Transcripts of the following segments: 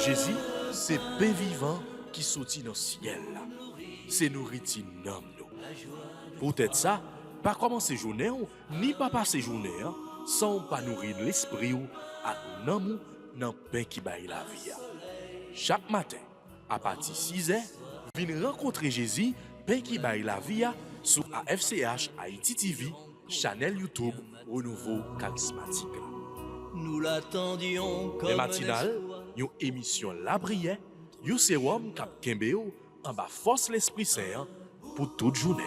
Jésus, c'est pain vivant qui sortit dans le ciel. C'est nourriture nom nous. Peut-être ça, pas commencer journée ni pas passer journée sans pas nourrir l'esprit ou à nous dans pain qui baille la vie. Chaque matin, à partir de 6h, venez rencontrer Jésus, pain qui baille la vie sur AFCH Haïti TV, channel YouTube Renouveau Charismatique. Nous l'attendions comme les matinales, une émission La Prière, un sérum cap Kembeo en bas force l'Esprit Saint pour toute journée.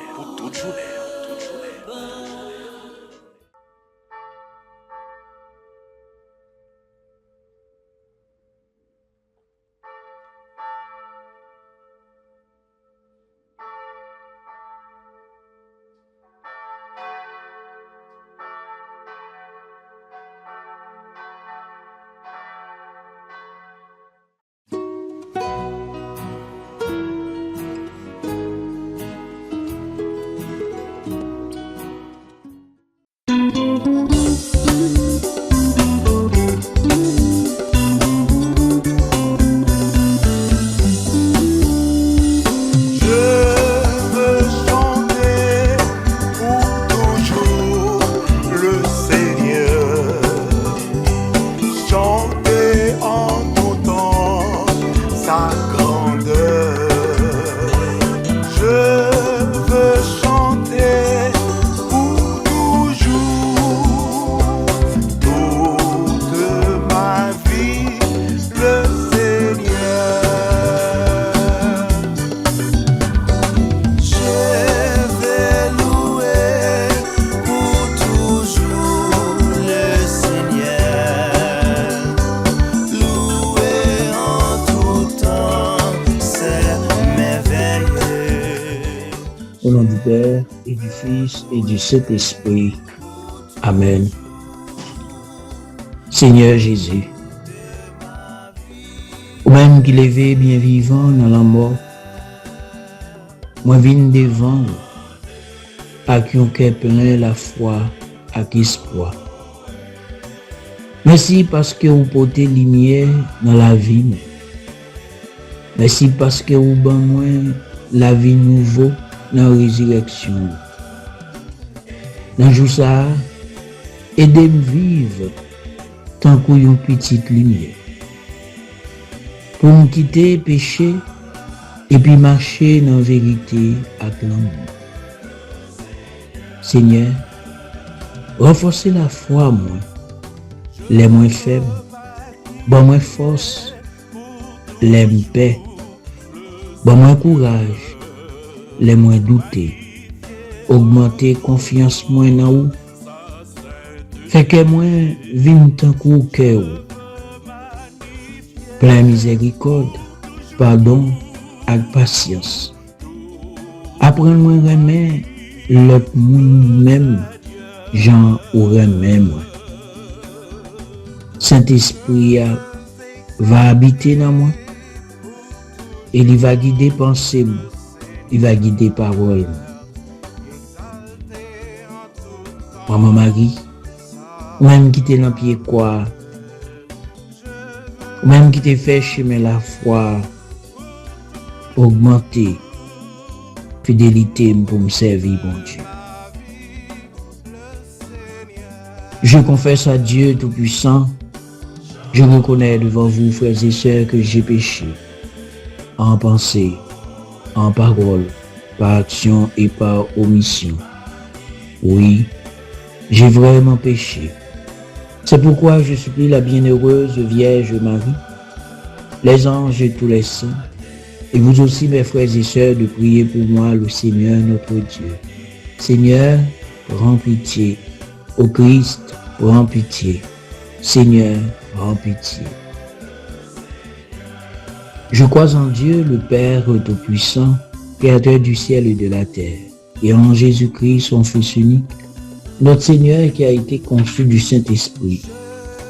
Au nom du Père, et du Fils, et du Saint-Esprit. Amen. Seigneur Jésus, ou même qui levé bien vivant dans la mort, moi viens devant avec un cœur plein la foi, avec espoir. Merci parce que vous portez lumière dans la vie. Merci parce que vous donnez la vie nouveau dans la résurrection. Dans le jour ça, aidez-moi vivre tant qu'il y a une petite lumière. Pour me quitter le péché et puis marcher dans la vérité avec l'amour. Seigneur, renforcez la foi moi, les moins faibles, bon moins force, les moins paix, bon moins courage, les moins doutés, augmenter confiance moins dans vous, fait que moins vin tant qu'au cœur, plein miséricorde, pardon et patience. Apprendre moins remet l'autre monde même, Jean ou remet moi. Saint-Esprit va habiter dans moi et il va guider pensée, il va guider parole. Maman Marie, même qui t'es dans pied quoi, même qui t'es fait chemin la foi, augmenter fidélité pour me servir, mon Dieu. Je confesse à Dieu Tout-Puissant, je reconnais devant vous, frères et sœurs, que j'ai péché, en pensée, en parole, par action et par omission. Oui, j'ai vraiment péché. C'est pourquoi je supplie la bienheureuse Vierge Marie, les anges et tous les saints, et vous aussi mes frères et sœurs, de prier pour moi le Seigneur notre Dieu. Seigneur, prends pitié. Ô Christ, prends pitié. Seigneur, prends pitié. Je crois en Dieu, le Père Tout-Puissant, Créateur du ciel et de la terre, et en Jésus-Christ, son Fils unique, notre Seigneur qui a été conçu du Saint-Esprit,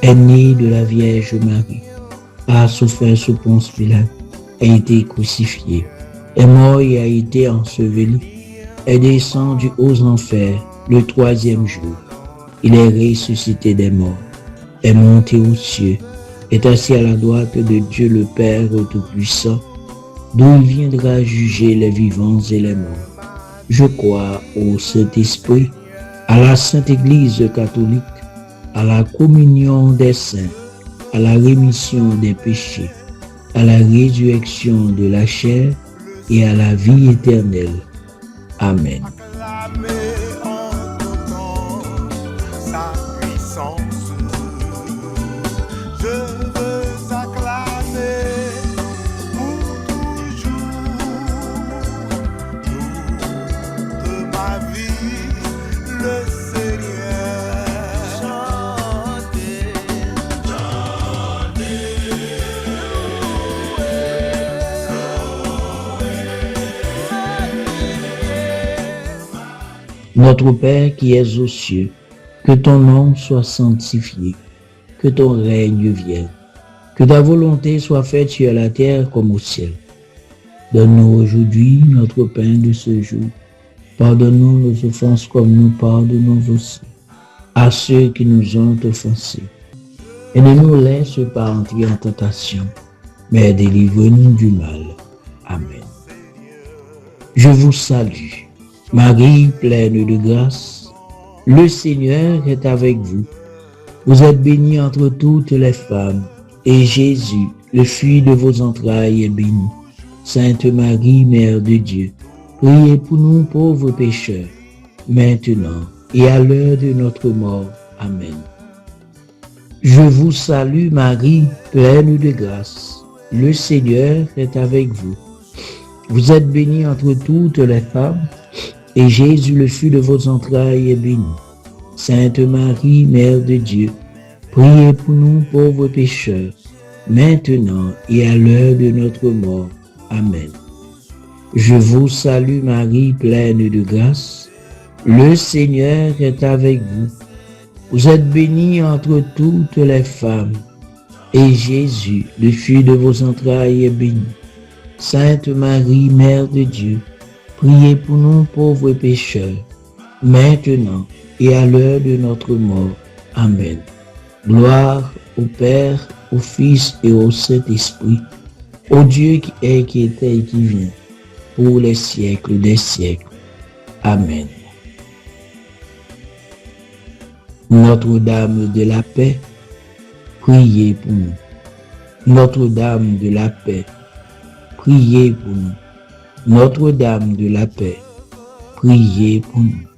est né de la Vierge Marie, a souffert sous Ponce Pilate, a été crucifié, est mort et a été enseveli, est descendu aux enfers le 3e jour. Il est ressuscité des morts, est monté aux cieux, est assis à la droite de Dieu le Père Tout-Puissant, d'où il viendra juger les vivants et les morts. Je crois au Saint-Esprit, à la Sainte Église catholique, à la communion des saints, à la rémission des péchés, à la résurrection de la chair et à la vie éternelle. Amen. Notre Père qui es aux cieux, que ton nom soit sanctifié, que ton règne vienne, que ta volonté soit faite sur la terre comme au ciel. Donne-nous aujourd'hui notre pain de ce jour. Pardonne-nous nos offenses comme nous pardonnons aussi à ceux qui nous ont offensés. Et ne nous laisse pas entrer en tentation, mais délivre-nous du mal. Amen. Je vous salue, Marie pleine de grâce, le Seigneur est avec vous. Vous êtes bénie entre toutes les femmes, et Jésus, le fruit de vos entrailles, est béni. Sainte Marie, Mère de Dieu, priez pour nous pauvres pécheurs, maintenant et à l'heure de notre mort. Amen. Je vous salue Marie, pleine de grâce. Le Seigneur est avec vous. Vous êtes bénie entre toutes les femmes, et Jésus, le fruit de vos entrailles, est béni. Sainte Marie, Mère de Dieu, priez pour nous pauvres pécheurs, maintenant et à l'heure de notre mort. Amen. Je vous salue Marie, pleine de grâce. Le Seigneur est avec vous. Vous êtes bénie entre toutes les femmes, et Jésus, le fruit de vos entrailles, est béni. Sainte Marie, Mère de Dieu, priez pour nous pauvres pécheurs, maintenant et à l'heure de notre mort. Amen. Gloire au Père, au Fils et au Saint-Esprit, au Dieu qui est, qui était et qui vient, pour les siècles des siècles. Amen. Notre-Dame de la paix, priez pour nous. Notre-Dame de la paix, priez pour nous. Notre-Dame de la paix, priez pour nous.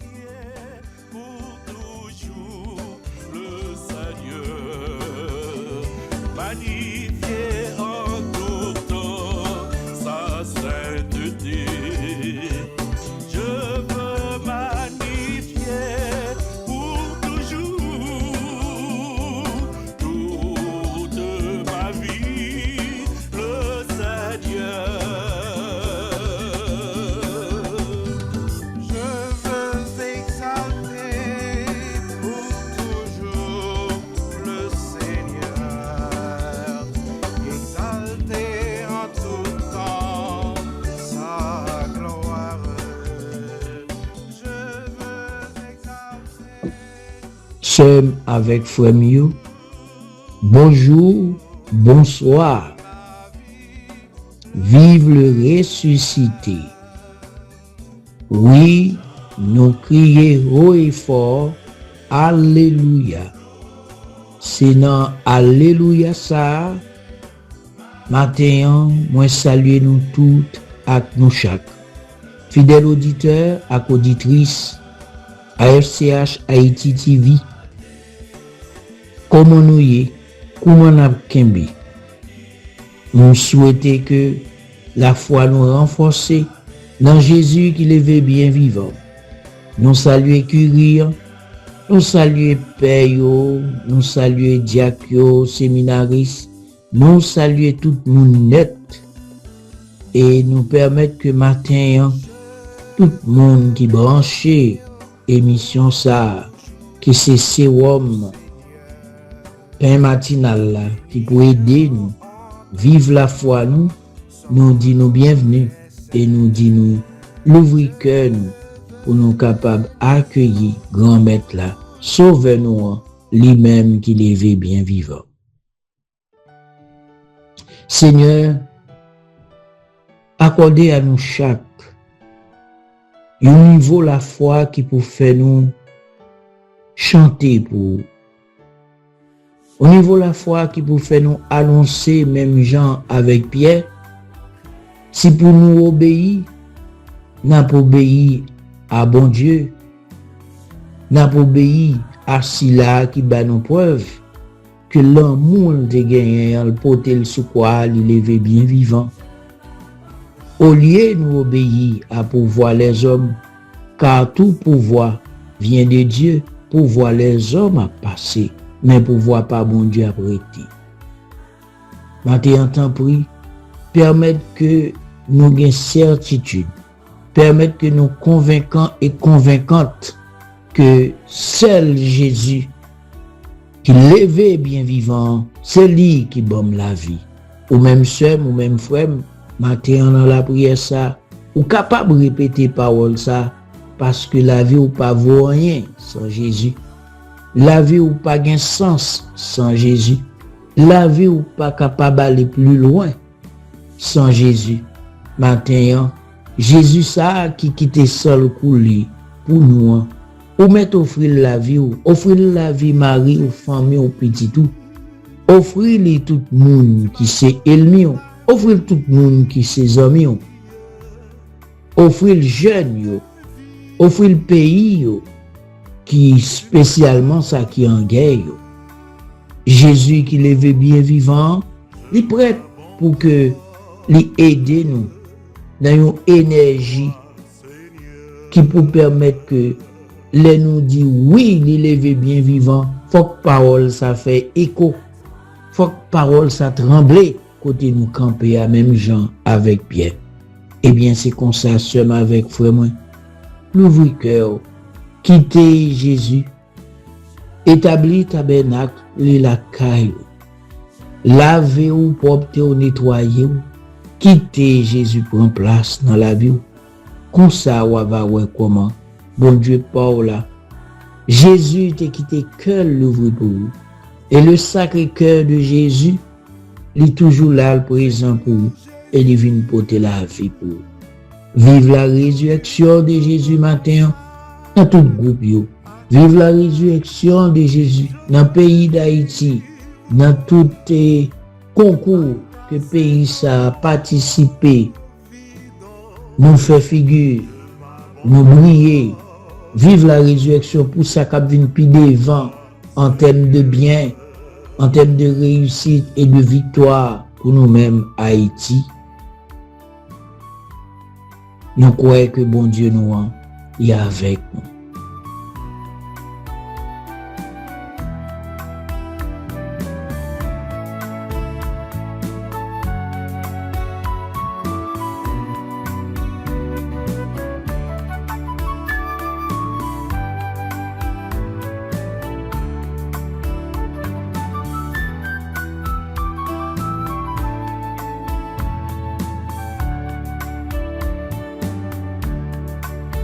Sommes avec Frère Mio. Bonjour, bonsoir. Vive le ressuscité. Oui, nous crions haut et fort, Alléluia. C'est dans Alléluia ça, matin, moi saluer nous toutes et nous chaque. Fidèles auditeurs et auditrices, AFCH Haïti TV, comment nous y, comment nous avons nous souhaitons que la foi nous renforce dans Jésus qui levé bien vivant. Nous saluons Curie, nous saluons Père, nous saluons Diacre, séminaristes, nous saluons tout le monde net et nous permettre que matin, tout le monde qui branché émission ça, que c'est sérum, pain matinal là, qui peut aider nous, vivre la foi nous dit nous bienvenue et nous dit nous l'ouvrir cœur nous, pour nous capables d'accueillir grand maître là, sauve-nous lui-même qui l'éveille bien vivant. Seigneur, accordez à nous chaque un niveau la foi qui peut faire nous chanter pour au niveau la foi qui peut faire nous annoncer même Jean avec Pierre. Si pour nous obéir, n'a pas obéi à bon Dieu, n'a pas obéi à Sila qui bat nos preuves, que l'amour de gagné, le potel sous quoi il levé bien vivant. Au lieu de nous obéir à pouvoir les hommes, car tout pouvoir vient de Dieu, pouvoir les hommes à passer, mais pouvoir pas bon Dieu à prêter. Maintenant, t'en prie, permettre que nous ayons certitude, permettre que nous convaincants et convaincantes que seul Jésus, qui levé bien vivant, c'est lui qui bombe la vie. Ou même soeur, ou même frère, matin dans la prière ça, ou capable de répéter parole ça, parce que la vie ou pas vaut rien sans Jésus. La vie ou pas gain sens sans Jésus. La vie ou pas capable d'aller plus loin sans Jésus. Matin, Jésus ça qui quitte seul couler pour nous. Ou mettre offrir la vie Marie ou famille ou petit tout. Offrir tout le monde qui c'est ennemi. Offrir tout le monde qui c'est amis. Offrir le jeune, offrir le pays qui spécialement ça qui en guerre. Jésus qui levé bien vivant, il est prêt pour que lui aider nous dans une énergie qui peut permettre que les nous dit oui, il levé bien vivant, faut que parole ça fait écho, faut que parole ça tremble côté nous camper à même gens avec Pierre. Eh bien c'est comme ça seulement avec frère moi. L'ouvre cœur, quitter Jésus, établir tabernacle, la caille, laver ou propre ou nettoyer, quitter Jésus prend place dans la vie. Comme ça, on va voir comment, bon Dieu, Paul là, Jésus t'a quitté cœur l'ouvre pour vous. Et le sacré cœur de Jésus, il est toujours là, le présent pour vous, et il vient porter la vie pour vous. Vive la résurrection de Jésus matin, dans tout groupe. Vive la résurrection de Jésus dans le pays d'Haïti, dans tout concours que le pays ça a participé. Nous fait figure, nous briller. Vive la résurrection pour ça qui vient plus devant en termes de bien, en termes de réussite et de victoire pour nous-mêmes Haïti. Nous croyons que bon Dieu nous est avec nous.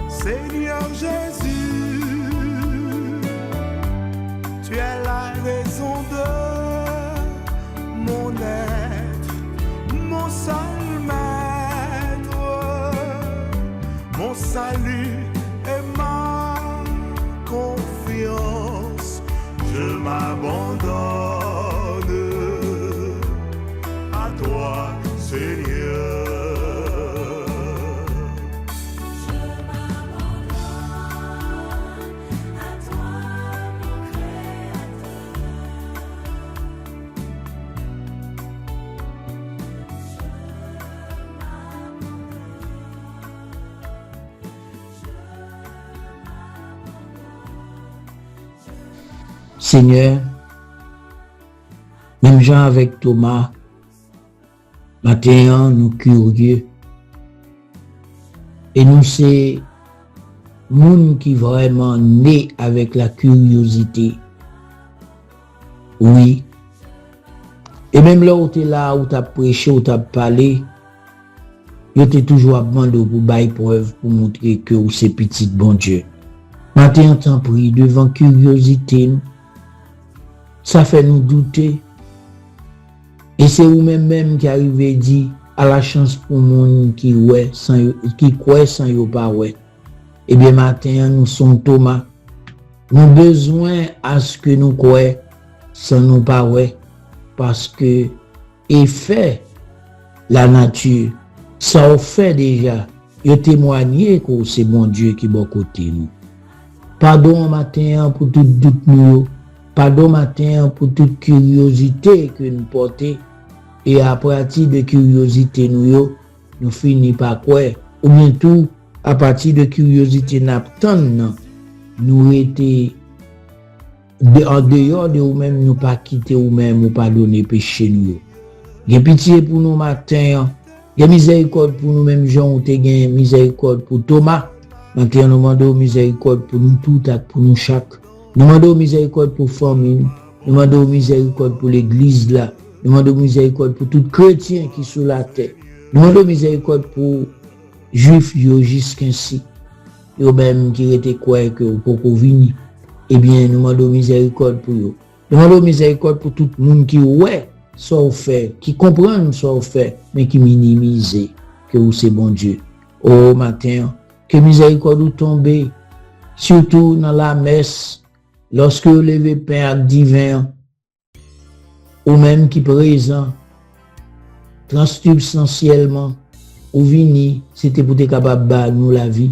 Seigneur Jésus, tu es la raison de mon être, mon seul maître, mon salut et ma confiance. Je m'abandonne à toi, Seigneur. Seigneur, même gens avec Thomas, matin, nous curieux. Et nous, c'est monde qui vraiment né avec la curiosité. Oui. Et même là où tu es là, où tu as prêché, où tu as parlé, tu es toujours abandonné pour bailler preuve, pour montrer que c'est petit bon Dieu. Matin, on t'en prie, devant curiosité, ça fait nous douter. Et c'est vous-même qui arrivez dit à la chance pour monde qui ouais sans qui croit sans yo pas ouais. Eh bien matin nous sommes Thomas. Nous besoin à ce que nous croyons sans nous pas ouais parce que effet la nature ça fait déjà yo témoigner que c'est bon Dieu qui bon côté nous. Pardon matin pour tout doute nous. Pardon matin pour toute curiosité que nous portons. Et à partir de curiosité nous finissons par quoi ou bien tout à partir de curiosité nous était en dehors de nous-mêmes nous pas quitter nous-mêmes ou pas donner péché nous. Gen pitié pour nous matin, gen miséricorde pour nous-mêmes Jean ou te gen miséricorde pour Thomas. Matin nous demandons miséricorde pour nous tout et pour nous chaque. Nous demandons miséricorde pour famille, nous demandons miséricorde pour l'église là. Nous demandons miséricorde pour tout chrétien qui est sur la terre. Nous demandons miséricorde pour juifs jusqu'ici. Yo même qui était quoi que pour venir. Eh bien, nous demandons miséricorde pour eux. Nous demandons miséricorde pour tout le monde qui ouais ça fait, qui comprend ça fait, mais qui minimise que c'est bon Dieu. Au matin, que miséricorde vous tombe, surtout dans la messe, lorsque vous levez pain divin, ou même qui présent, transsubstantiellement, ou vini, c'était pour être capable de nous la vie,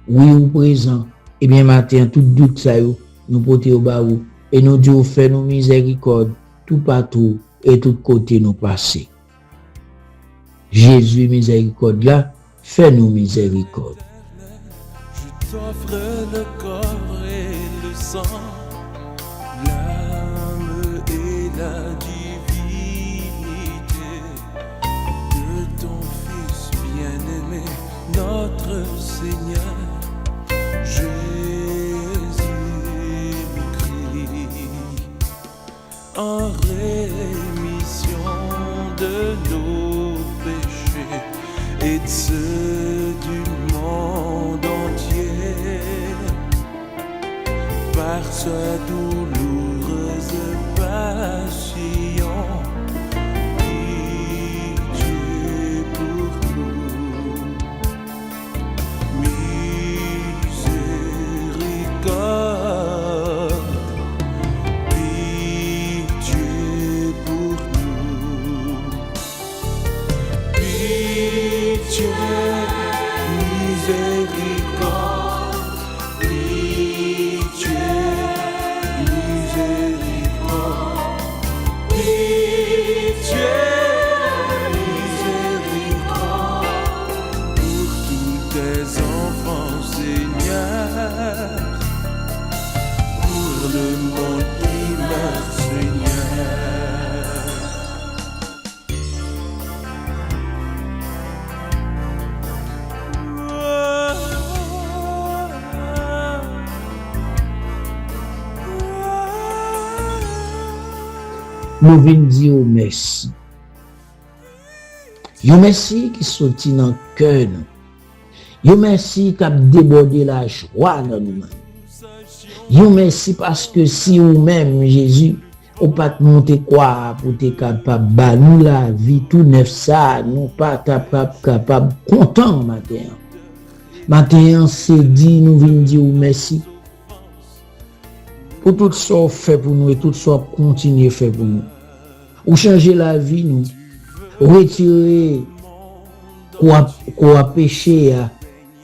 oui ou présent, et bien matin, tout doute ça nous porter au bas et nous Dieu fait nos miséricorde, tout partout, et tout côté nous passer. Jésus miséricorde là, fais-nous miséricorde. Je t'offre le corps et le sang, l'âme et la divinité de ton Fils bien-aimé, notre Seigneur Jésus-Christ, en rémission de nos péchés et de ceux du monde entier, par sa douloureuse passion, pitié pour nous, miséricorde, pitié pour nous, pitié, miséricorde, pitié, miséricorde, pitié, miséricorde, pour tous tes enfants, Seigneur, pour le monde qui meurt, Seigneur. Nous venons dire merci. Yo merci qui sorti dans le cœur. Yo merci qui a débordé la joie dans nous. Yo merci parce que si vous-même, Jésus, ou pas monter quoi pour te capable de nous la vie tout neuf ça, nous pas capable content matin. Matin c'est dit nous venons dire merci. Pour tout ça fait pour nous et tout ça continuer fait pour nous. Ou changer la vie nous, retirer quoi péché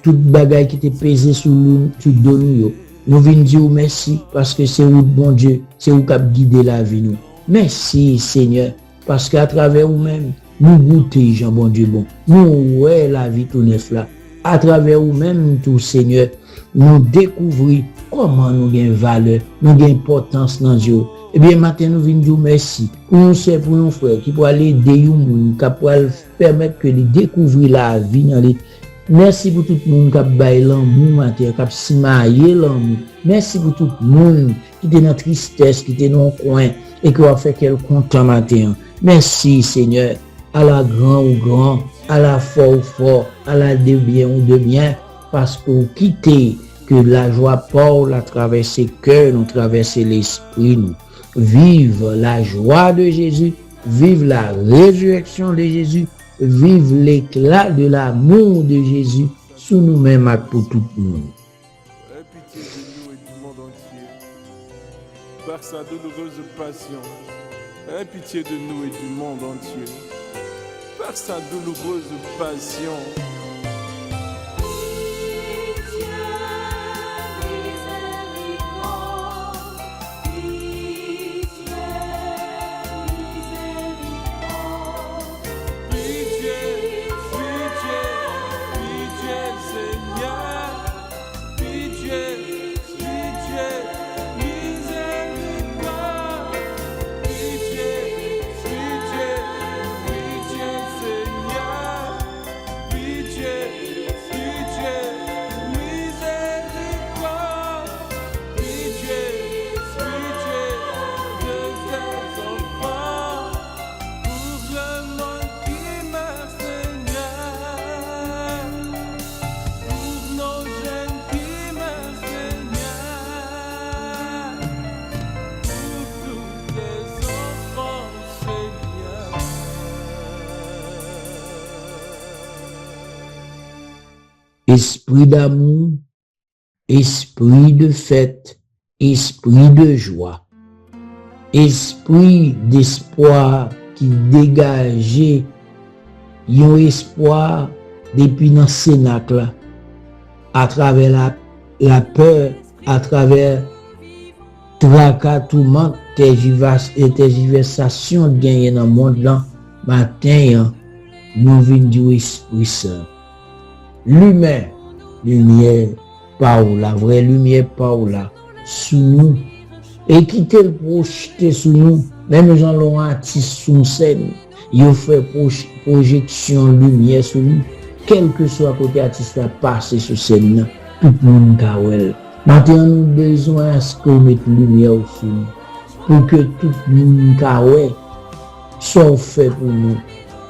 tout bagaille qui était pesé sur nous, tout donner nous venons dire merci parce que c'est vous bon Dieu, c'est vous qui guider la vie nous. Merci Seigneur parce qu'à travers vous-même nous goûter Jean bon Dieu bon. Nous ouais la vie tout neuf là. À travers vous-même tout Seigneur, nous découvrir comment nous gain valeur, nous gain importance dans Dieu. Eh bien matin nous venons dire merci pour nous c'est pour nos frères qui pour aller aider nous qui pour permettre que de découvrir la vie dans les. Merci pour tout le monde qui a baillé l'amour matin, qui a simaillé l'amour. Merci pour tout le monde qui était dans la tristesse, qui était dans le coin et qui a fait quelque content matin. Merci Seigneur, à la grand ou grand, à la fort ou fort, à la de bien ou de bien, parce que vous quittez que la joie Paul a traversé le cœur, nous traversé l'esprit, nous. Vive la joie de Jésus, vive la résurrection de Jésus, vive l'éclat de l'amour de Jésus sous nous-mêmes et pour tout le monde. Aie pitié de nous et du monde entier. Par sa douloureuse passion, aie pitié de nous et du monde entier. Par sa douloureuse passion. Esprit d'amour, esprit de fête, esprit de joie, esprit d'espoir qui dégageait un espoir depuis dans le Cénacle à travers la peur, à travers tracas, tourment, tergiversation gagnées dans le monde là, matin, nous venons du Esprit Saint. Lumière par la vraie lumière par là, sous nous, et quitter le projeter sous nous, même les gens l'ont artiste sous scène, ils fait projection lumière sur nous, quel que soit côté artiste à passer sur scène, tout le monde kawel. Maintenant, nous avons besoin à ce qu'on mette lumière sur nous, pour que tout le monde kawel soit fait pour nous.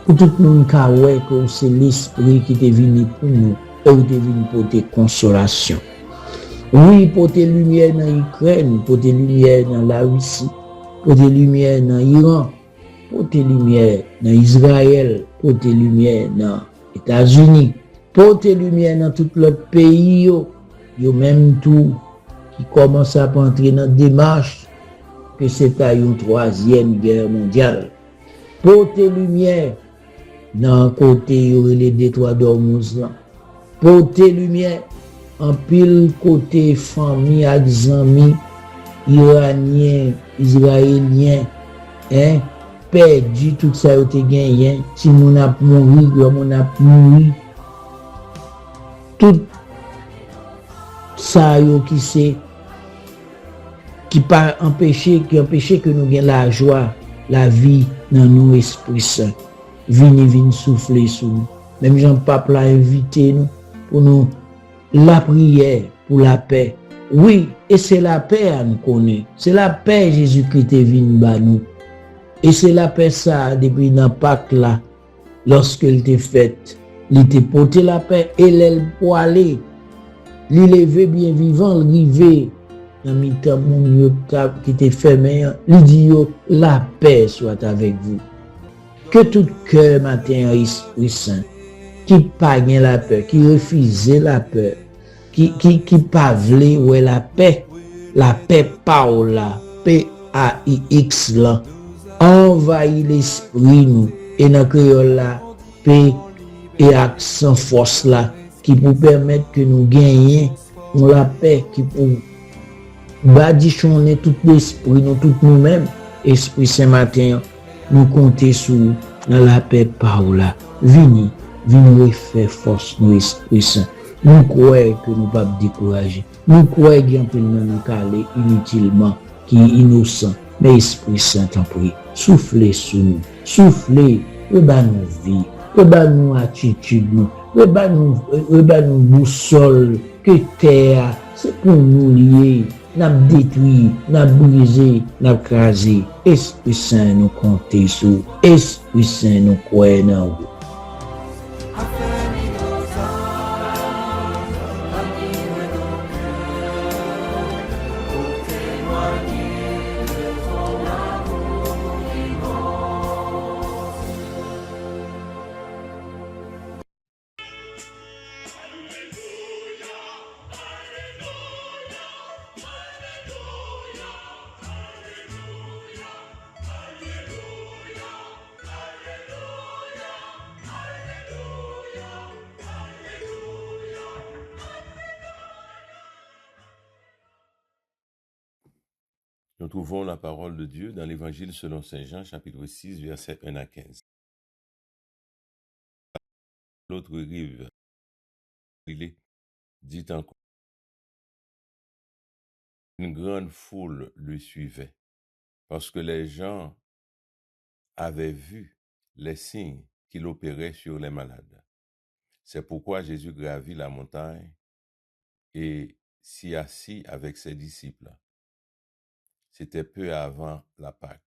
Pour tout le monde que c'est l'esprit qui est venu pour nous, et qui est venu pour tes consolations. Oui, pour tes lumières dans l'Ukraine, pour tes lumières dans la Russie, pour tes lumières dans l'Iran, pour tes lumières dans Israël, pour tes lumières dans les États-Unis, pour tes lumières dans tout l'autre pays, yo même tout qui commence à entrer dans la démarche que c'est à une troisième guerre mondiale. Pour tes lumières dans côté les détroits d'Ormuz là, porter lumière en pile côté famille et amis iraniens, israéliens, perdu tout ça été gagné, si mon a mouru, mon a mouru, tout ça yo qui c'est qui pas empêcher que nous gagne la joie, la vie dans nos esprits saints. Vini souffler sur nous. Même Jean-Pape l'a invité nous pour nous la prière pour la paix. Oui, et c'est la paix à nous connaître. C'est la paix Jésus-Christ est venu à nous. Et c'est la paix ça depuis dans Pâques là, lorsqu'elle était faite, il était porté la paix et l'aile pour aller, l'élever bien vivant, river dans mi-temps mon qui était fermé, il dit la paix soit avec vous. Que tout cœur matin Esprit Saint, qui pas gagne la peur, qui refuse la peur, qui pas voulait ouais la paix Paola, P-A-I-X là, envahit l'esprit nous, et dans créole là, paix et accent force là, qui pour permettre que nous gagnions la paix, qui pour badichonner tout l'esprit, nous tout nous-mêmes, Esprit Saint matin, nous compter sur dans la paix Paola. Vini faire force nous Esprit Saint. Nous croyons que nous ne pas décourager. Nous croyons qu'il y a un peu de nous caler inutilement, qui est innocent. Mais Esprit Saint en prie, soufflez sur nous, soufflez, rebat nos vies, rebat nos attitudes, rebat nos boussoles, que terre, c'est pour nous lier. N'a détruit, n'a brisé, n'a crasé. Esprit Saint nous compter sur, Esprit Saint nous croit dans vous. Nous trouvons la parole de Dieu dans l'Évangile selon Saint Jean, chapitre 6, versets 1 à 15. L'autre rive, il dit encore, une grande foule lui suivait, parce que les gens avaient vu les signes qu'il opérait sur les malades. C'est pourquoi Jésus gravit la montagne et s'y assit avec ses disciples. C'était peu avant la Pâque,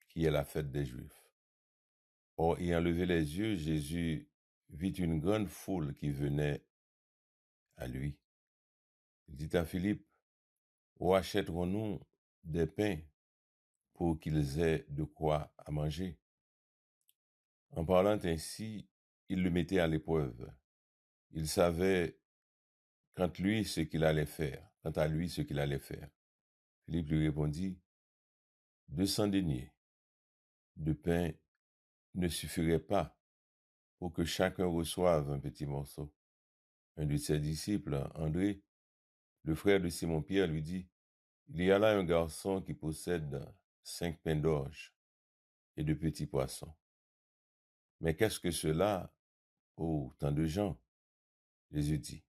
qui est la fête des Juifs. Or, ayant levé les yeux, Jésus vit une grande foule qui venait à lui. Il dit à Philippe, « Où achèterons-nous des pains pour qu'ils aient de quoi à manger ?» En parlant ainsi, il le mettait à l'épreuve. Il savait quant à lui ce qu'il allait faire. Philippe lui répondit, 200 deniers de pain ne suffirait pas pour que chacun reçoive un petit morceau. Un de ses disciples, André, le frère de Simon-Pierre, lui dit, il y a là un garçon qui possède 5 pains d'orge et de petits poissons. Mais qu'est-ce que cela pour tant de gens? Jésus dit,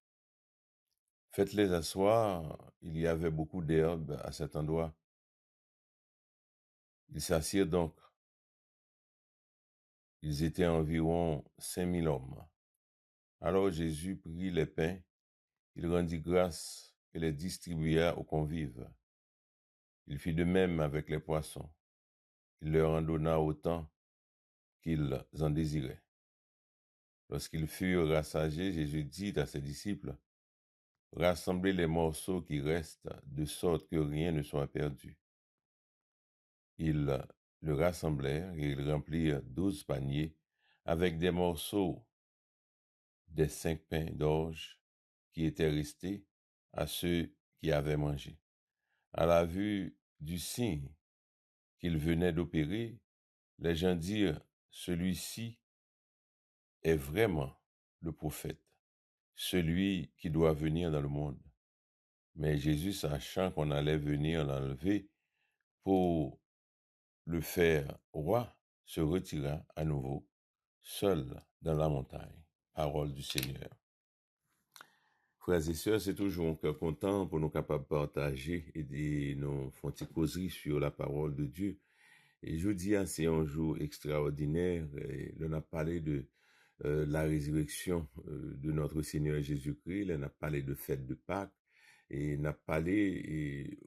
faites-les asseoir, il y avait beaucoup d'herbes à cet endroit. Ils s'assirent donc. Ils étaient environ 5000 hommes. Alors Jésus prit les pains, il rendit grâce et les distribua aux convives. Il fit de même avec les poissons. Il leur en donna autant qu'ils en désiraient. Lorsqu'ils furent rassasiés, Jésus dit à ses disciples, rassemblez les morceaux qui restent, de sorte que rien ne soit perdu. Ils le rassemblèrent et ils remplirent 12 paniers avec des morceaux des 5 pains d'orge qui étaient restés à ceux qui avaient mangé. À la vue du signe qu'il venait d'opérer, les gens dirent, celui-ci est vraiment le prophète, celui qui doit venir dans le monde. Mais Jésus, sachant qu'on allait venir l'enlever pour le faire roi, se retira à nouveau, seul dans la montagne. Parole du Seigneur. Frères et sœurs, c'est toujours un cœur content pour nous capables de partager et de nous faire une causerie sur la parole de Dieu. Et je dis, c'est un jour extraordinaire. Et on a parlé de la résurrection de notre Seigneur Jésus-Christ. On a parlé de fête de Pâques. Et on a parlé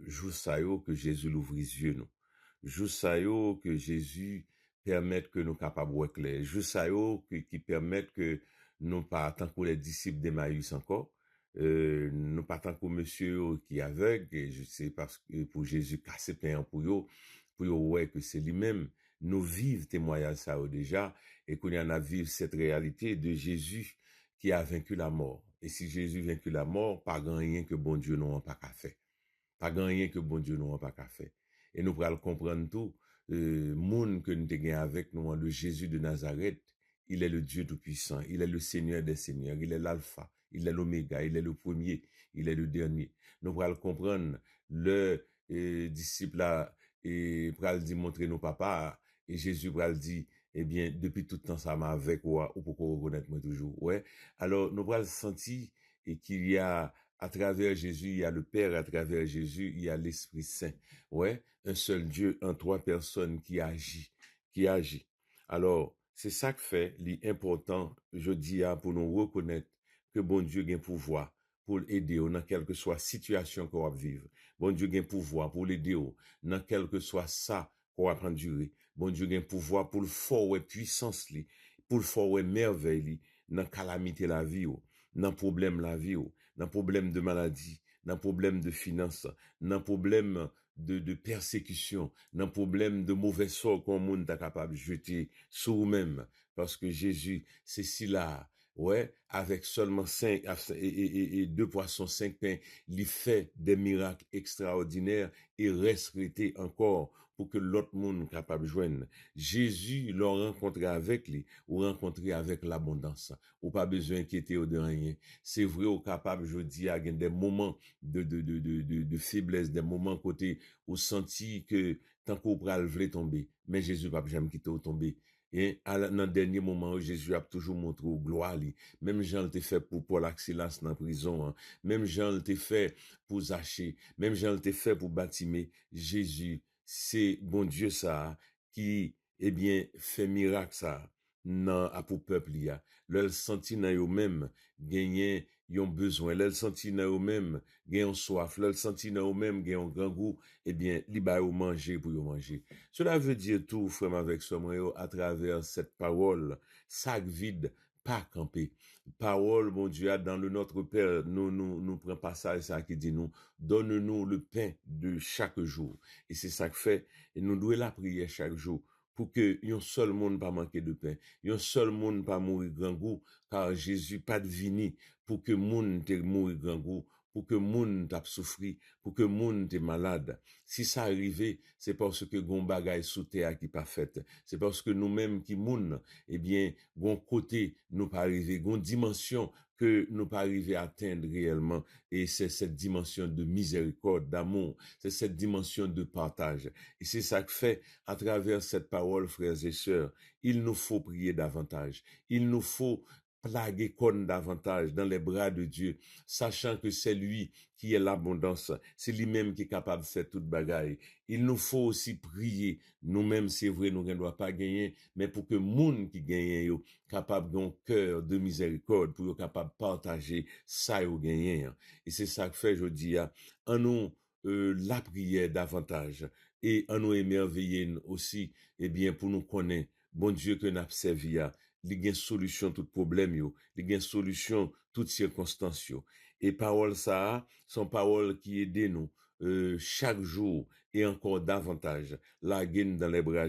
jour ça que Jésus l'ouvre les yeux nous. Jour ça que Jésus permette que nous capables de voir clair. Jour ça qui permette que nous pas tant que les disciples d'Emmaüs encore. Nous pas tant que monsieur qui est aveugle. Et je sais parce que pour Jésus casser pain pour eux ouais que c'est lui-même. Nous vivons témoignage ça déjà et qu'on y en a vivre cette réalité de Jésus qui a vaincu la mort. Et si Jésus vaincu la mort, pas grand rien que bon Dieu n'a pas qu'à faire. Pas grand rien que bon Dieu n'a pas qu'à faire. Et nous pourrons comprendre tout. Monde que nous avons avec nous, le Jésus de Nazareth, il est le Dieu tout-puissant, il est le Seigneur des Seigneurs, il est l'alpha, il est l'oméga, il est le premier, il est le dernier. Nous pourrons comprendre le disciple là, et pourrons dire montrer nos papas, et Jésus pourrons dire, eh bien, depuis tout le temps, ça m'a avec moi, ou pourquoi reconnaître moi toujours, ouais. Alors, nous pourrons sentir et qu'il y a, à travers Jésus, il y a le Père, à travers Jésus, il y a l'Esprit Saint, ouais. Un seul Dieu en 3 personnes qui agit. Alors, c'est ça que fait l'important, je dis, pour nous reconnaître que bon Dieu a un pouvoir pour aider dans quelle que soit situation qu'on va vivre. Bon Dieu a un pouvoir pour l'aider dans quel que soit ça qu'on va endurer. Bon Dieu a un pouvoir pour le fort puissance li, pour le fort merveille dans calamité la vie, dans problème la vie, dans problème de maladie, dans problème de finances, dans problème de persécution, dans problème de mauvais sort qu'on monde est capable de jeter sur vous-même, parce que Jésus, c'est si là, ouais, avec seulement 5 et 2 poissons, 5 pains, il fait des miracles extraordinaires et reste resté encore pour que l'autre monde capable de joindre. Jésus l'a rencontré avec lui, ou rencontré avec l'abondance. Ou pas besoin d'inquiéter de rien. C'est vrai, ou capable, je dis, à des moments de faiblesse, des moments côté où senti que tant qu'on pral vle tomber, mais Jésus va jamais quitter ou tomber. Et dans le dernier moment, Jésus a toujours montré gloire. Même Jean l'a fait pour Paul Silas dans la prison. Hein. Même Jean l'a fait pour Zachée. Même Jean l'a fait pour Batimée. Jésus, c'est bon Dieu ça, qui, eh bien, fait miracle ça, pour peuple. Le senti dans eux-mêmes, gagner yon besoin, le senti dans eux-mêmes, gagner soif, le senti dans eux-mêmes, gagner un grand goût, eh bien, li ba yo manger pour yo manger. Cela veut dire tout, frère, avec ce moyen, à travers cette parole, sac vide, pas camper. Parole, mon Dieu, dans le Notre Père, nous prenons passage ça qui dit nous, donne-nous le pain de chaque jour. Et c'est ça que fait, et nous devons la prier chaque jour, pour que yon seul monde pas manquer de pain, yon seul monde pas mourir grand goût, car Jésus pas de vini, pour que monde te mourir grand goût, pour que monde t'a souffri, pour que monde te malade. Si ça arrive, c'est parce que gon bagay sous terre qui pas fait. C'est parce que nous-mêmes qui moun, eh bien, gon côté nous pas arrivé, gon dimension que nous pas arrivé à atteindre réellement. Et c'est cette dimension de miséricorde, d'amour, c'est cette dimension de partage. Et c'est ça que fait, à travers cette parole, frères et sœurs, il nous faut prier davantage. Il nous faut plaguer con davantage dans les bras de Dieu, sachant que c'est lui qui est l'abondance, c'est lui-même qui est capable de faire toute bagaille. Il nous faut aussi prier, nous-mêmes, c'est vrai, nous ne devons pas gagner, mais pour que monde qui gagne, yo, capable d'un cœur de miséricorde, pour yo capable de partager ça yo gagné. Et c'est ça que fait, je dis, en nous, la prière davantage, et en nous émerveiller aussi, eh bien, pour nous connaître, bon Dieu que nous avons servi, il y a une solution tout problème yo, il y a une solution toutes circonstances yo. Et parole ça, sont paroles qui aident nous chaque jour et encore davantage la gaine dans les bras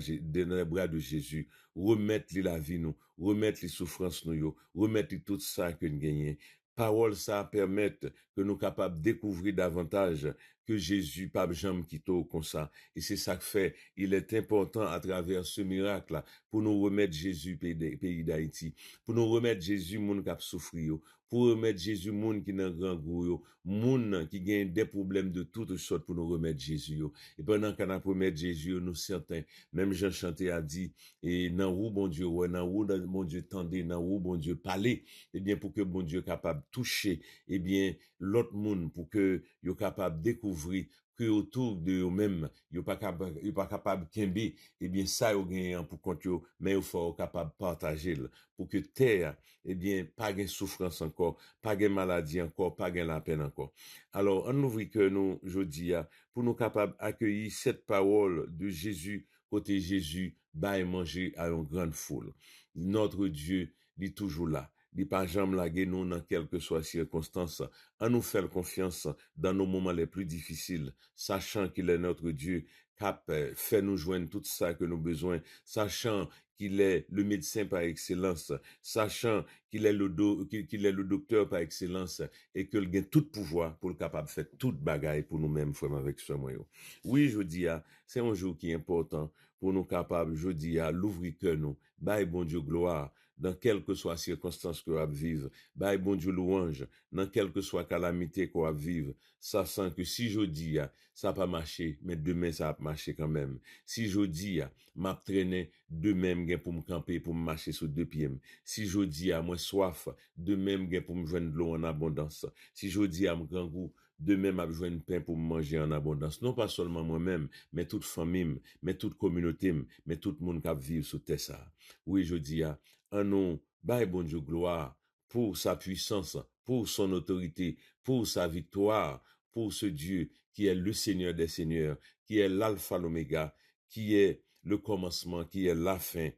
de Jésus, remettre la vie nous, remettre les souffrances nous yo, remettre tout ça que nous gagnons. Parole ça permettre que nous capables de découvrir davantage que Jésus pas jamais quitté comme ça. Et c'est ça que fait, il est important à travers ce miracle là pour nous remettre Jésus pays d'Haïti, pour nous remettre Jésus moun qui a souffert, pour remettre Jésus moun qui n'a grand goût, moun qui gagne des problèmes de toutes sortes pour nous remettre Jésus. Et pendant qu'on a remettre Jésus, nous certains, même Jean Chanté a dit, et dans où bon Dieu, ouais, dans où bon Dieu tendait, dans où bon Dieu parlait, eh bien pour que bon Dieu capable de toucher, eh bien l'autre monde pour que yo capable de découvrir que autour de eux-mêmes, yo pas capable kembe, eh bien ça yo gagne pour compte yo, mais yo faut capable partager pour que terre, eh bien pas de souffrance encore, pas de maladie encore, pas de la peine encore. Alors on ouvre que nous jodi pour nous capable accueillir cette parole de Jésus, côté Jésus bail manger à une grande foule. Notre Dieu il est toujours là. Il pas jamais laguer nous dans quelle que soit circonstance, à nous faire confiance dans nos moments les plus difficiles, sachant qu'il est notre Dieu, cap fait nous joindre tout ça que nous besoin, sachant qu'il est le médecin par excellence, sachant qu'il est le docteur par excellence et qu'il gagne tout pouvoir pour le capable de faire toute bagaille pour nous-mêmes, frère, avec ce moyen. Oui, je dis, c'est un jour qui est important pour nous capables, je dis, l'ouvrir que nous, bye bon Dieu gloire, dans quelle que soit circonstance que vous vivez, bye bon Dieu louange, dans quelle que soit calamité qu'on va vivre, sachant que si je dis, ça pas marché, mais demain ça va marcher quand même. Si je dis, m'a traîné, demain pour me camper, pour me marcher sur deux pieds. Si je dis, moi soif, demain pour me joindre de l'eau en abondance. Si je dis, moi grand goût, demain m'a besoin de pain pour me manger en abondance. Non pas seulement moi-même, mais toute famille, mais toute communauté, mais tout le monde qui vit sur terre ça. Oui, je dis, en nom, bye bon Dieu gloire, pour sa puissance, pour son autorité, pour sa victoire, pour ce Dieu qui est le Seigneur des Seigneurs, qui est l'alpha, l'oméga, qui est le commencement, qui est la fin.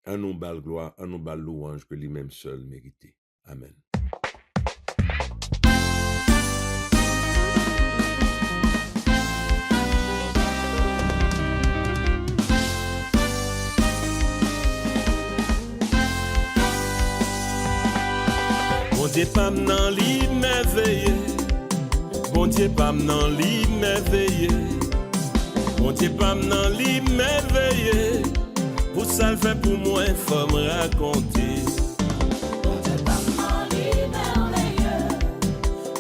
En nom bal gloire, en nom bal louange que lui-même seul méritait. Amen. Bon Dieu pas m'nan li merveilleux, bon Dieu pas m'nan li merveilleux, Bon Dieu pas m'nan li merveilleux. Pour ça le fait pour moi, faut me raconter. Bon Dieu pas m'nan li merveilleux.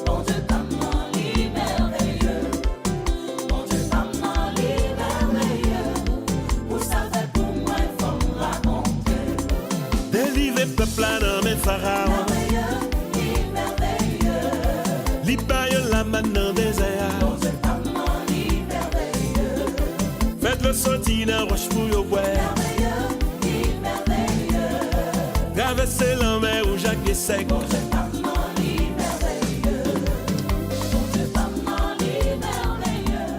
Bon Dieu pas m'nan li merveilleux. Bon Dieu pas m'nan li merveilleux. Pour ça le fait pour moi, faut me raconter. Délivrer peuple là dans mes pharaons. Li baye la man nan désert. Bon Dieu pas m'nan li merveilleux. Faites le sorti dans roche pour yo boire. Traverser la mer où Jacques est sec. Bon Dieu pas m'nan li merveilleux. Bon Dieu pas m'nan li merveilleux.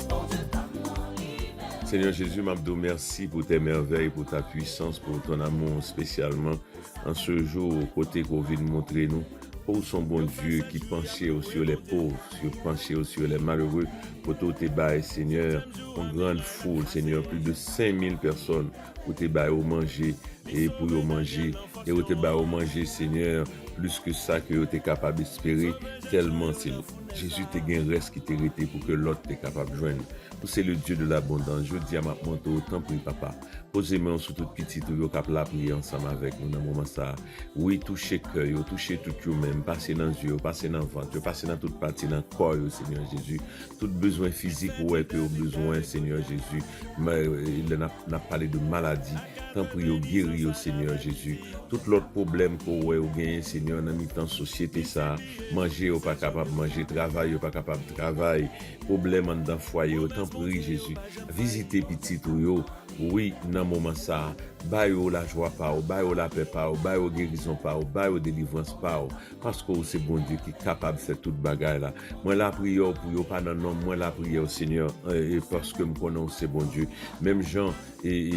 Bon Dieu pas m'nan li merveilleux. Seigneur Jésus, m'abdou, merci pour tes merveilles, pour ta puissance, pour ton amour, spécialement en ce jour, au côté qu'on vient de montrer nous. Pour son bon Dieu qui penchait sur les pauvres, penchait sur les malheureux, pour tout tes bails, Seigneur, une grande foule, Seigneur, plus de 5000 personnes, pour tes bails au manger, et pour y manger, et pour tes bails au manger, Seigneur, plus que ça que tu es capable d'espérer, tellement c'est nous. Jésus te gagne reste qui t'est arrêté pour que l'autre t'est capable de joindre. C'est le Dieu de l'abondance. Je dis à ma monte autant pour papa. Posez moi sur toute petite ou cap la prier ensemble avec nous dans le moment ça. Oui, touchez cœur, touchez tout vous même, passez dans les yeux, passez dans le ventre, passez dans toute partie dans le corps, Seigneur Jésus. Tout besoin physique ouais que besoin, Seigneur Jésus. Mais il n'a parlé de maladie. Tant pour vous guérir, Seigneur Jésus. Tout l'autre problème que vous gagnez, Seigneur, dans la société ça, manger ou pas capable de manger, travailler ou pas capable de travailler, problème dans le foyer, autant pour Jésus. Visitez petit ou oui, dans le moment ça, baille la joie par baille la paix par baille guérison par baille délivrance par parce que c'est bon Dieu qui est capable de faire toute bagaille là. Moi la prière pour yo pas dans nom, moi la prière au Seigneur et parce que me connais c'est bon Dieu. Même Jean et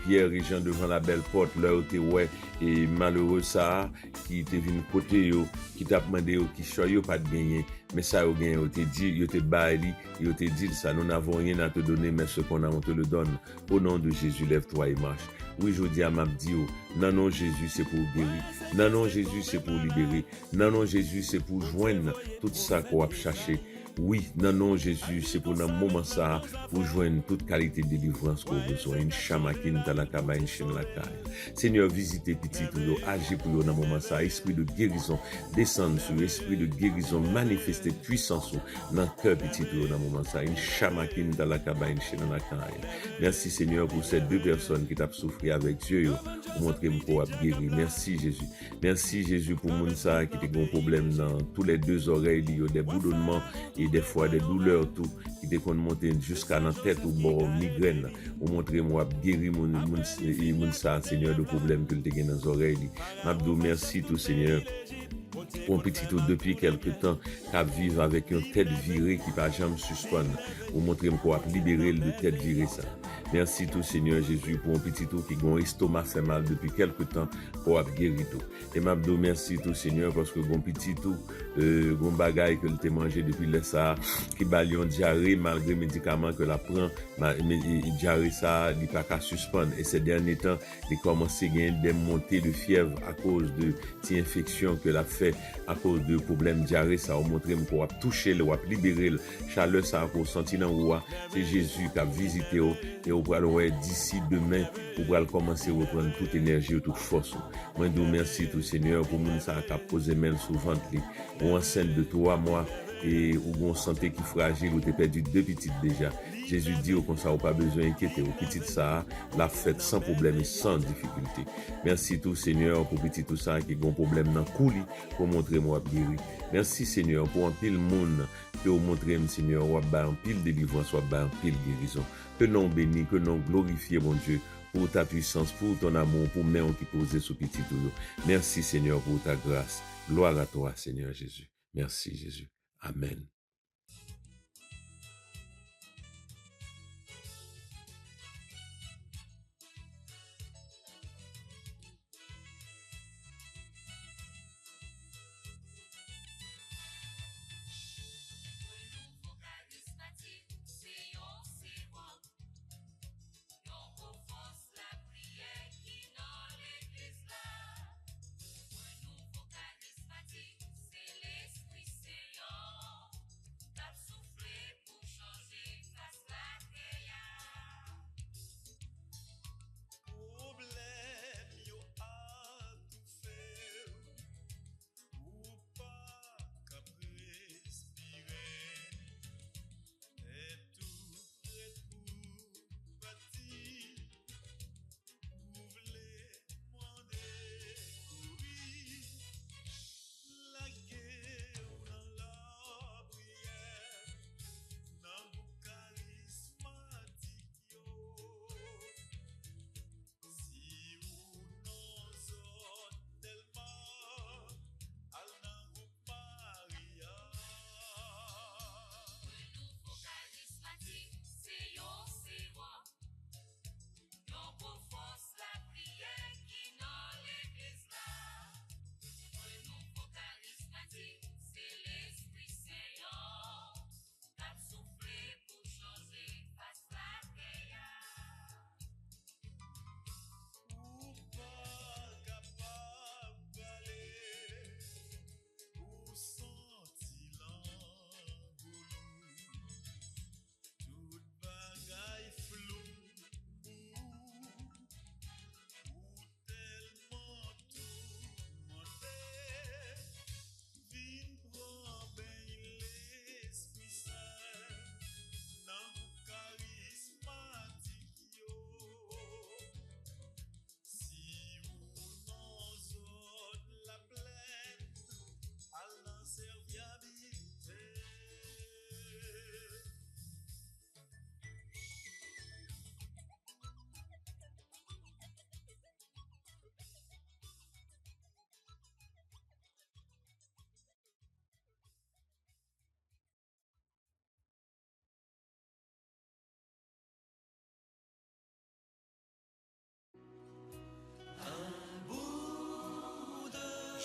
Pierre et Jean devant la belle porte là était ouais et malheureux ça qui était venu côté yo qui t'a demandé qui choyo pas de gagner mais ça yo gagné yo te dit yo te baili yo te dit ça nous n'avons rien à te donner mais ce qu'on a on te le donne. Au nom de Jésus lève-toi et marche. Oui, je dis à Mabdio, non, non, Jésus, c'est pour guérir. Non, non, Jésus, c'est pour libérer. Non, non, Jésus, c'est pour joindre tout ça qu'on a cherché. Oui, non, non, Jésus, c'est pour dans le moment ça, pour joindre toute qualité de délivrance qu'on a besoin. Une chamakin dans la cabane, une chine la caille. Seigneur, visitez petit pour vous, agissez pour vous dans le moment ça. Esprit de guérison, descendre sur l'esprit de guérison, manifester puissance dans le cœur petit pour vous dans le moment ça. Une chamakin dans la cabane, une chine la caille. Merci Seigneur pour ces deux personnes qui t'ont souffert avec Dieu, pour montrer qu'on a guéri. Merci Jésus. Merci Jésus pour mon ça qui a un problème dans tous les deux oreilles, des bourdonnements et des fois des douleurs tout qui te qu'on monter jusqu'à la tête ou bon migraine ou montrer moi guérir mon ça Seigneur de problème que tu as dans les oreilles. M'abdou merci tout Seigneur. Pour un petit tout depuis quelque temps qu'à vivre avec une tête virée qui va jamais suspendre ou montrer qu'on a libéré de tête virée ça. Merci tout Seigneur Jésus pour un petit tout qui a un estomac fait mal depuis quelque temps pour a guéri tout. Et m'abdou merci tout Seigneur parce que un petit tout gon bagaille que tu mangé depuis le ça qui balion diarrhée malgré médicaments que la prend diarrhée ça il pas qu'à suspendre et ces derniers temps il commence à gagner des montées de fièvre à cause de ces infections que la fait à cause de problèmes diarrhée ça a montré qu'on a touché le a libéré le chaleur ça a senti dans roi c'est Jésus qui a visité et on va le d'ici demain pour commencer à reprendre toute énergie toute force. Moi je merci tout Seigneur pour moun ça qui a posé main sur ventre ou enceinte de 3 mois et ou une santé qui fragile ou t'es perdu 2 petites déjà. Jésus dit comme ça, ou pas besoin d'inquiéter. Au petit ça, la fête sans problème et sans difficulté. Merci tout Seigneur pour petit tout ça qui a un problème dans le coulis pour montrer moi guéri. Merci Seigneur pour un pile monde que vous montrez Seigneur, ou un pile délivrance, ou un pile guérison. Que non béni, que non glorifié mon Dieu pour ta puissance, pour ton amour, pour mes qui posent sous petit tout. Merci Seigneur pour ta grâce. Gloire à toi Seigneur Jésus. Merci Jésus. Amen.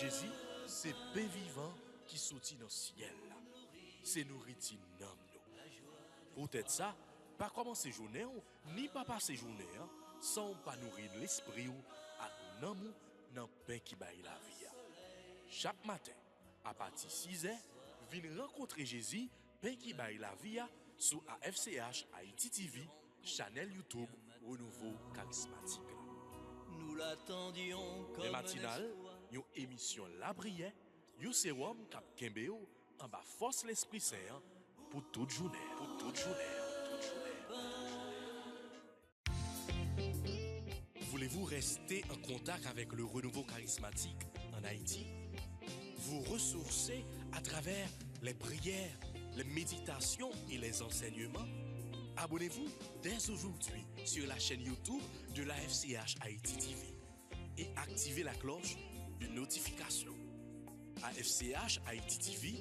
Jésus, c'est pain vivant qui sortit dans le ciel. C'est nourriture nom nous. Peut-être ça, pas commencer journée ni pas passer journée sans pas nourrir l'esprit ou avec nan dans pain qui baille la vie. Chaque matin, à partir de 6h, viens rencontrer Jésus, pain qui baille la vie sur AFCH Haïti TV, channel YouTube Renouveau Charismatique. Nous l'attendions comme Les matinales, une émission La Prière, un sérum cap Kembeo en bas force l'Esprit Saint pour toute journée. Pour toute journée. Voulez-vous rester en contact avec le renouveau charismatique en Haïti? Vous ressourcer à travers les prières, les méditations et les enseignements? Abonnez-vous dès aujourd'hui sur la chaîne YouTube de la FCH Haïti TV et activez la cloche de notification. AFCH Haïti TV,